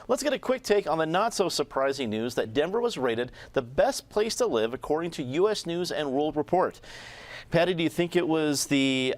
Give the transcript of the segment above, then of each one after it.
Let's get a quick take on the not-so-surprising news that Denver was rated the best place to live according to U.S. News and World Report. Patty, do you think it was the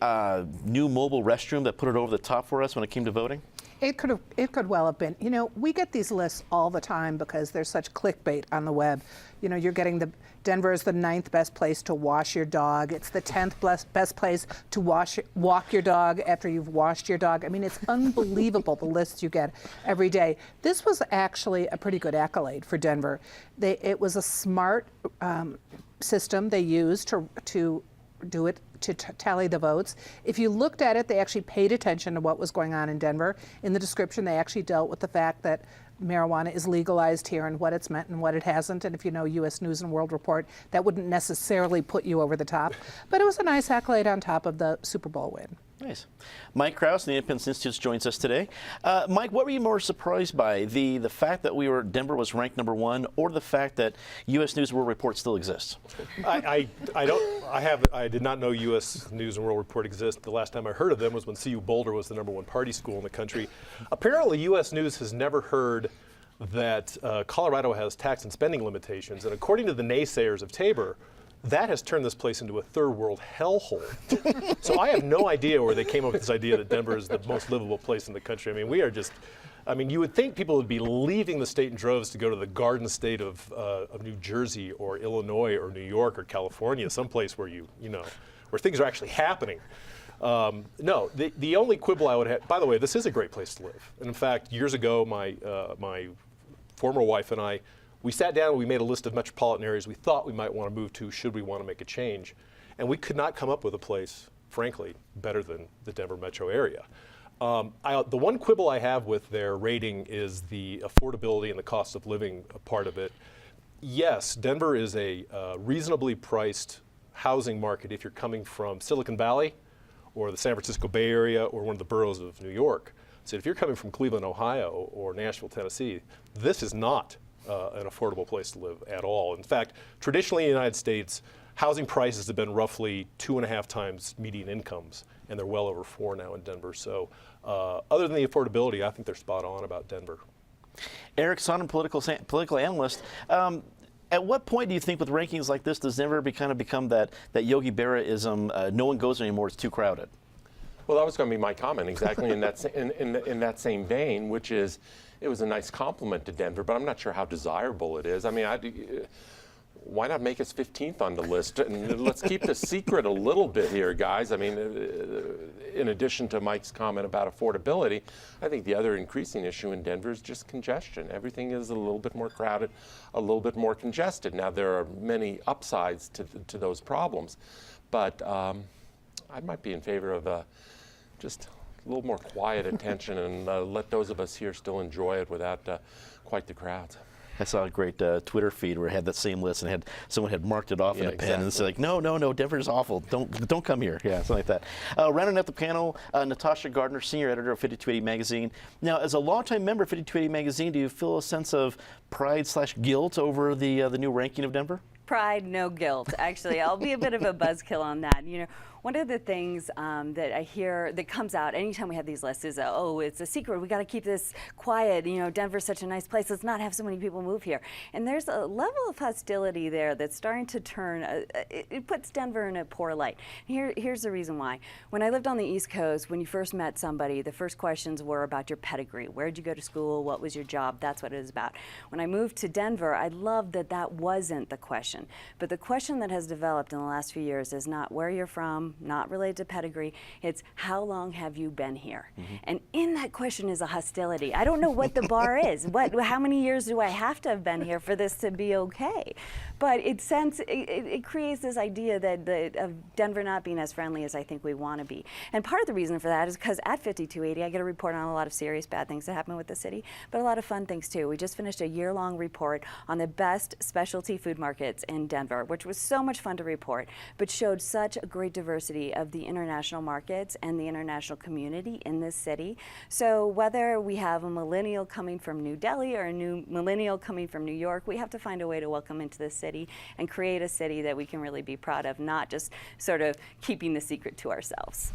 new mobile restroom that put it over the top for us when it came to voting? It could well have been. You know, we get these lists all the time because there's such clickbait on the web. You know, you're getting Denver is the 9th best place to wash your dog. It's the 10th best place to walk your dog after you've washed your dog. I mean, it's unbelievable the lists you get every day. This was actually a pretty good accolade for Denver. It was a smart system they used to do it, to tally the votes. If you looked at it, they actually paid attention to what was going on in Denver. In the description, they actually dealt with the fact that marijuana is legalized here and what it's meant and what it hasn't. And if you know U.S. News and World Report, that wouldn't necessarily put you over the top. But it was a nice accolade on top of the Super Bowl win. Nice. Mike Krause, the Independence Institute, joins us today. Mike, what were you more surprised by? The fact that Denver was ranked #1, or the fact that U.S. News and World Report still exists? I did not know U.S. News and World Report exists. The last time I heard of them was when CU Boulder was the #1 party school in the country. Apparently, U.S. News has never heard that Colorado has tax and spending limitations, and according to the naysayers of Tabor, that has turned this place into a third world hellhole. So I have no idea where they came up with this idea that Denver is the most livable place in the country. I mean, we are just, you would think people would be leaving the state in droves to go to the Garden State of New Jersey or Illinois or New York or California, someplace where where things are actually happening. No, the only quibble I would have, by the way, this is a great place to live. And in fact, years ago, my former wife and I, we sat down and we made a list of metropolitan areas we thought we might want to move to should we want to make a change. And we could not come up with a place, frankly, better than the Denver metro area. The one quibble I have with their rating is the affordability and the cost of living part of it. Yes, Denver is a reasonably priced housing market if you're coming from Silicon Valley or the San Francisco Bay Area or one of the boroughs of New York. So if you're coming from Cleveland, Ohio or Nashville, Tennessee, this is not an affordable place to live at all. In fact, traditionally in the United States, housing prices have been roughly 2.5 times median incomes, and they're well over 4 now in Denver. So other than the affordability, I think they're spot on about Denver. Eric Sonner, political analyst. At what point do you think with rankings like this, does Denver kind of become that Yogi Berra-ism, no one goes anymore, it's too crowded? Well, that was going to be my comment exactly in that same vein, which is it was a nice compliment to Denver, but I'm not sure how desirable it is. I mean, why not make us 15th on the list? And let's keep the secret a little bit here, guys. I mean, in addition to Mike's comment about affordability, I think the other increasing issue in Denver is just congestion. Everything is a little bit more crowded, a little bit more congested. Now, there are many upsides to those problems, but I might be in favor of just a little more quiet attention and let those of us here still enjoy it without quite the crowds. I saw a great Twitter feed where it had that same list and someone had marked it off in a pen and said, like, no, Denver's awful. Don't come here. Yeah, something like that. Rounding out the panel, Natasha Gardner, senior editor of 5280 Magazine. Now, as a longtime member of 5280 Magazine, do you feel a sense of pride/guilt over the new ranking of Denver? Pride, no guilt. Actually, I'll be a bit of a buzzkill on that. You know, one of the things that I hear that comes out anytime we have these lists is, oh, it's a secret. We got to keep this quiet. You know, Denver's such a nice place. Let's not have so many people move here. And there's a level of hostility there that's starting to turn. It puts Denver in a poor light. Here's the reason why. When I lived on the East Coast, when you first met somebody, the first questions were about your pedigree. Where did you go to school? What was your job? That's what it was about. When I moved to Denver, I loved that wasn't the question. But the question that has developed in the last few years is not where you're from, not related to pedigree. It's how long have you been here? Mm-hmm. And in that question is a hostility. I don't know what the bar is. How many years do I have to have been here for this to be okay? But it creates this idea of Denver not being as friendly as I think we want to be. And part of the reason for that is because at 5280, I get a report on a lot of serious bad things that happen with the city, but a lot of fun things too. We just finished a year-long report on the best specialty food markets in Denver, which was so much fun to report, but showed such a great diversity of the international markets and the international community in this city. So whether we have a millennial coming from New Delhi or a new millennial coming from New York, we have to find a way to welcome into this city and create a city that we can really be proud of, not just sort of keeping the secret to ourselves.